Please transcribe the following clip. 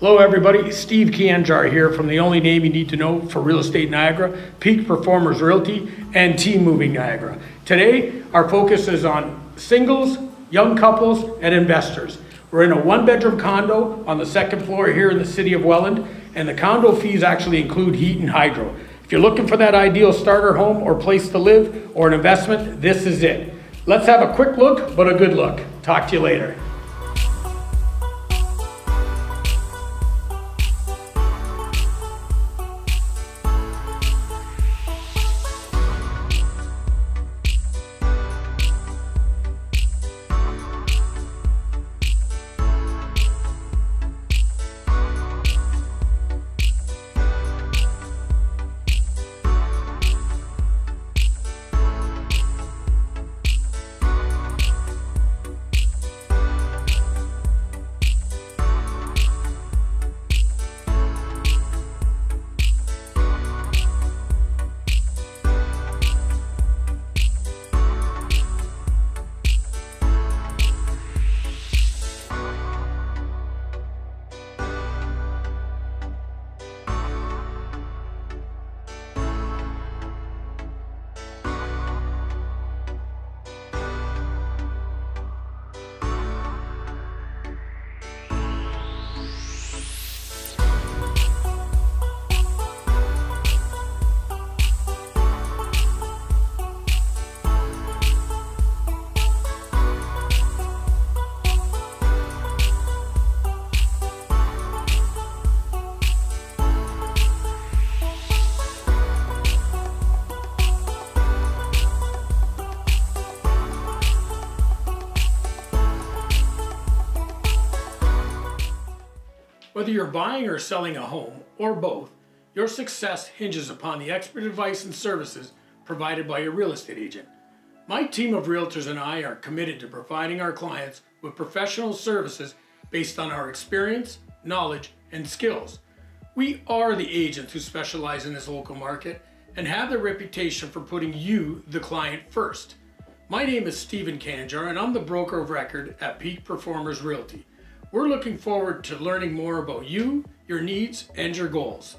Hello everybody, Steve Kianjar here from the only name you need to know for real estate Niagara, Peak Performers Realty and Team Moving Niagara. Today, our focus is on singles, young couples, and investors. We're in a one-bedroom condo on the second floor here in the city of Welland, and the condo fees actually include heat and hydro. If you're looking for that ideal starter home or place to live or an investment, this is it. Let's have a quick look, but a good look. Talk to you later. Whether you're buying or selling a home, or both, your success hinges upon the expert advice and services provided by your real estate agent. My team of realtors and I are committed to providing our clients with professional services based on our experience, knowledge, and skills. We are the agents who specialize in this local market and have the reputation for putting you, the client, first. My name is Stephen Kanjar, and I'm the broker of record at Peak Performers Realty. We're looking forward to learning more about you, your needs, and your goals.